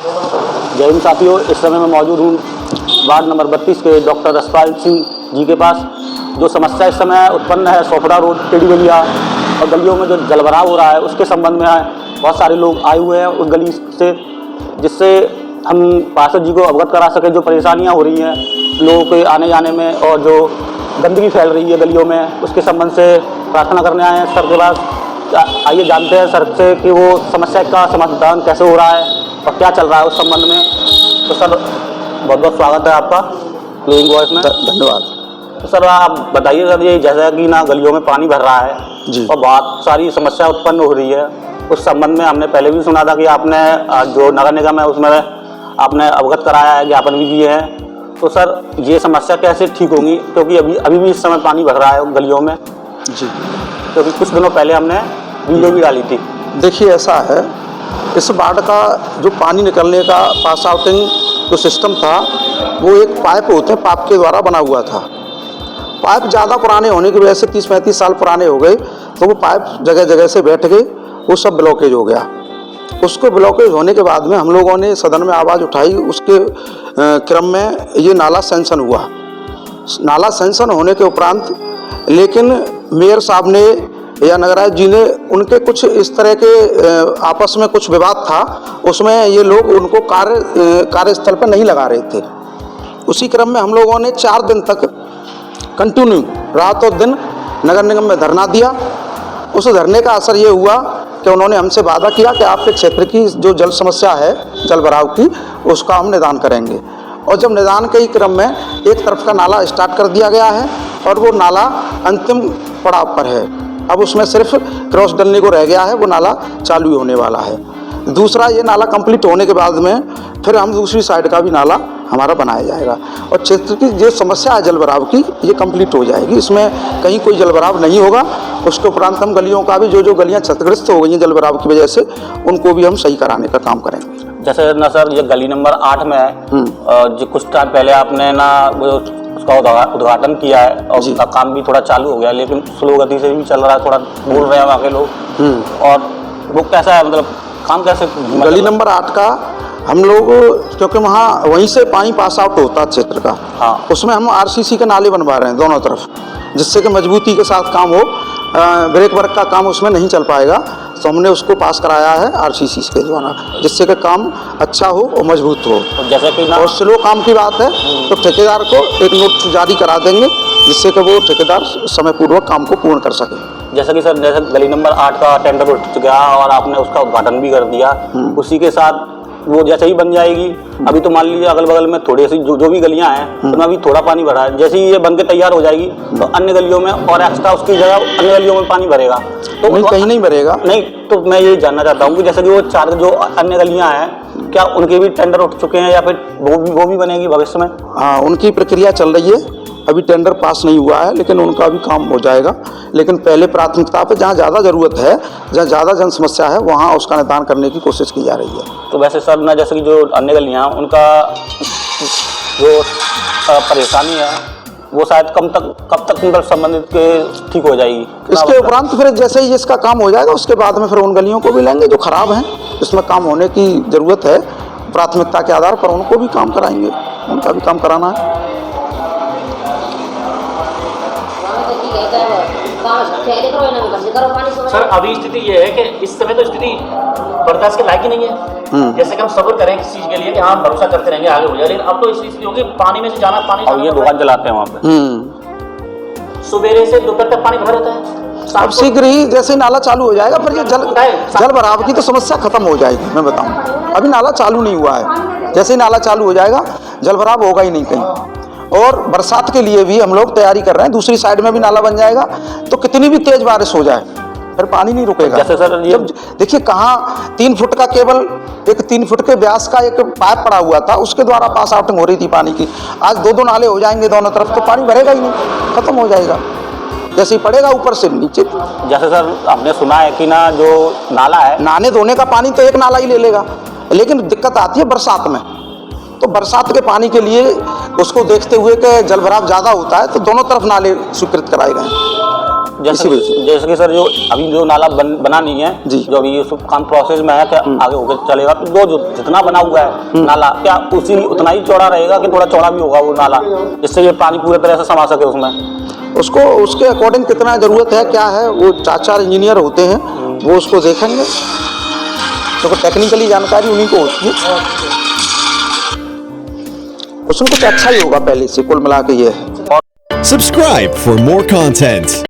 जय हिंद साथियों, इस समय मैं मौजूद हूँ वार्ड नंबर 32 के डॉक्टर रसपाल सिंह जी के पास। जो समस्या इस समय उत्पन्न है सोफड़ा रोड, टेढ़ी गलियाँ और गलियों में जो जलभराव हो रहा है उसके संबंध में बहुत सारे लोग आए हुए हैं उस गली से, जिससे हम पार्षद जी को अवगत करा सकें जो परेशानियाँ हो रही हैं लोगों के आने जाने में और जो गंदगी फैल रही है गलियों में, उसके संबंध से प्रार्थना करने आए हैं सर के पास। आइए जानते हैं सर से कि वो समस्या का समाधान कैसे हो रहा है और क्या चल रहा है उस संबंध में। तो सर बहुत बहुत स्वागत है आपका प्लेइंग वॉइस में। धन्यवाद। तो सर आप बताइए सर, ये जैसा कि ना गलियों में पानी भर रहा है जी और बहुत सारी समस्या उत्पन्न हो रही है, उस संबंध में हमने पहले भी सुना था कि आपने जो नगर निगम है उसमें आपने अवगत कराया है, ज्ञापन भी दिए हैं। तो सर ये समस्या कैसे ठीक होगी, क्योंकि अभी भी इस समय पानी भर रहा है गलियों में जी, क्योंकि कुछ दिनों पहले हमने वीडियो भी डाली थी। देखिए ऐसा है, इस वार्ड का जो पानी निकलने का पास आउटिंग जो सिस्टम था वो एक पाइप होते हैं, पाइप के द्वारा बना हुआ था। पाइप ज़्यादा पुराने होने की वजह से 30-35 साल पुराने हो गए, तो वो पाइप जगह जगह से बैठ गए, वो सब ब्लॉकेज हो गया। उसको ब्लॉकेज होने के बाद में हम लोगों ने सदन में आवाज़ उठाई, उसके क्रम में ये नाला सैंक्शन हुआ। नाला सैंक्शन होने के उपरांत लेकिन मेयर साहब ने या नगरायुक्त जी ने उनके कुछ इस तरह के आपस में कुछ विवाद था, उसमें ये लोग उनको कार्यस्थल पर नहीं लगा रहे थे। उसी क्रम में हम लोगों ने 4 दिन तक कंटिन्यू रात और दिन नगर निगम में धरना दिया। उस धरने का असर ये हुआ कि उन्होंने हमसे वादा किया कि आपके क्षेत्र की जो जल समस्या है जल भराव की, उसका हम निदान करेंगे। और जब निदान के ही क्रम में एक तरफ का नाला स्टार्ट कर दिया गया है और वो नाला अंतिम पड़ाव पर है, अब उसमें सिर्फ क्रॉस डलने को रह गया है, वो नाला चालू होने वाला है। दूसरा, ये नाला कंप्लीट होने के बाद में फिर हम दूसरी साइड का भी नाला हमारा बनाया जाएगा और क्षेत्र की जो समस्या है जल भराव की, ये कंप्लीट हो जाएगी। इसमें कहीं कोई जल भराव नहीं होगा। उसके उपरांत हम गलियों का भी जो गलियां क्षतिग्रस्त हो गई हैं जल भराव की वजह से, उनको भी हम सही कराने का काम करेंगे। जैसे ना सर, ये गली नंबर 8 में है, जो कुछ टाइम पहले आपने ना उसका उद्घाटन किया है और उसका काम भी थोड़ा चालू हो गया, लेकिन स्लो गति से भी चल रहा है, थोड़ा बोल रहे हैं वहाँ के लोग। और वो कैसा है, मतलब काम कैसे? गली नंबर 8 का हम लोग, क्योंकि वहीं से पानी पास आउट होता है क्षेत्र का, हाँ, उसमें हम आरसीसी के नाले बनवा रहे हैं दोनों तरफ, जिससे कि मजबूती के साथ काम हो। ब्रेक वर्क का काम उसमें नहीं चल पाएगा, तो हमने उसको पास कराया है आरसीसी के द्वारा, जिससे कि काम अच्छा हो और मजबूत हो। जैसे कि और स्लो काम की बात है तो ठेकेदार को एक नोट जारी करा देंगे, जिससे कि वो ठेकेदार समय पूर्वक काम को पूर्ण कर सके। जैसा कि सर, जैसे गली नंबर 8 का टेंडर उठ गया और आपने उसका उद्घाटन भी कर दिया, उसी के साथ वो जैसे ही बन जाएगी, अभी तो मान लीजिए अगल बगल में थोड़ी सी जो भी गलियां हैं उनमें अभी थोड़ा पानी भरा है, जैसे ही ये बन के तैयार हो जाएगी तो अन्य गलियों में और एक्स्ट्रा उसकी जगह अन्य गलियों में पानी भरेगा। तो नहीं, कहीं नहीं भरेगा। नहीं, तो मैं ये जानना चाहता हूँ कि जैसे कि वो 4 जो अन्य गलियां हैं, क्या उनके भी टेंडर उठ चुके हैं या फिर वो भी बनेगी भविष्य में? हाँ, उनकी प्रक्रिया चल रही है, अभी टेंडर पास नहीं हुआ है, लेकिन उनका भी काम हो जाएगा। लेकिन पहले प्राथमिकता पे जहाँ ज़्यादा ज़रूरत है, जहाँ ज़्यादा जन समस्या है, वहाँ उसका निदान करने की कोशिश की जा रही है। तो वैसे सर ना, जैसे कि जो अन्य गलियाँ उनका जो परेशानी है वो शायद कब तक मतलब संबंधित के ठीक हो जाएगी? इसके उपरांत फिर जैसे ही इसका काम हो जाएगा उसके बाद में फिर उन गलियों को भी लेंगे जो खराब हैं, इसमें काम होने की ज़रूरत है, प्राथमिकता के आधार पर उनको भी काम कराएंगे, उनका भी काम कराना है। सर अभी स्थिति ये है कि इस समय तो स्थिति बर्दाश्त के लायक ही नहीं है। जैसे कि हम सब्र करें किसी चीज के लिए कि हाँ भरोसा करते रहेंगे आगे हो जाए, लेकिन अब तो इस स्थिति होगी पानी में से जाना, पानी और ये दुकान चलाते हैं वहाँ पे, सुबह से दोपहर तक पानी भरा रहता है। अब शीघ्र ही जैसे ही नाला चालू हो जाएगा फिर ये जल भराव की तो समस्या खत्म हो जाएगी। मैं बताऊं, अभी नाला चालू नहीं हुआ है, जैसे ही नाला चालू हो जाएगा जल भराव होगा ही नहीं कहीं। और बरसात के लिए भी हम लोग तैयारी कर रहे हैं, दूसरी साइड में भी नाला बन जाएगा, तो कितनी भी तेज बारिश हो जाए फिर पानी नहीं रुकेगा। जैसे सर ये देखिए, कहाँ 3 फुट का केवल एक 3 फुट के व्यास का एक पाइप पड़ा हुआ था, उसके द्वारा पास आउटिंग हो रही थी पानी की। आज 2-2 नाले हो जाएंगे दोनों तरफ, तो पानी भरेगा ही नहीं, खत्म हो जाएगा, जैसे ही पड़ेगा ऊपर से नीचे। जैसे सर हमने सुना है कि ना जो नाला है, नहाने धोने का पानी तो एक नाला ही ले लेगा, लेकिन दिक्कत आती है बरसात में। तो बरसात के पानी के लिए उसको देखते हुए कि जल भराव ज़्यादा होता है, तो दोनों तरफ नाले स्वीकृत कराए गए हैं। इसी वजह से। जैसे कि सर जो अभी जो नाला बना नहीं है जी। जो अभी ये सब काम प्रोसेस में है, क्या आगे होकर चलेगा तो जो जितना बना हुआ है नाला क्या उसी उतना ही चौड़ा रहेगा कि थोड़ा चौड़ा भी होगा वो नाला, जिससे ये पानी पूरी तरह से समा सके उसमें? उसको उसके अकॉर्डिंग कितना ज़रूरत है क्या है वो 4 इंजीनियर होते हैं, वो उसको देखेंगे, तो टेक्निकली जानकारी उन्हीं को होती है। उसमें कुछ अच्छा ही होगा पहले से, कुल मिला के ये है। Subscribe for more content.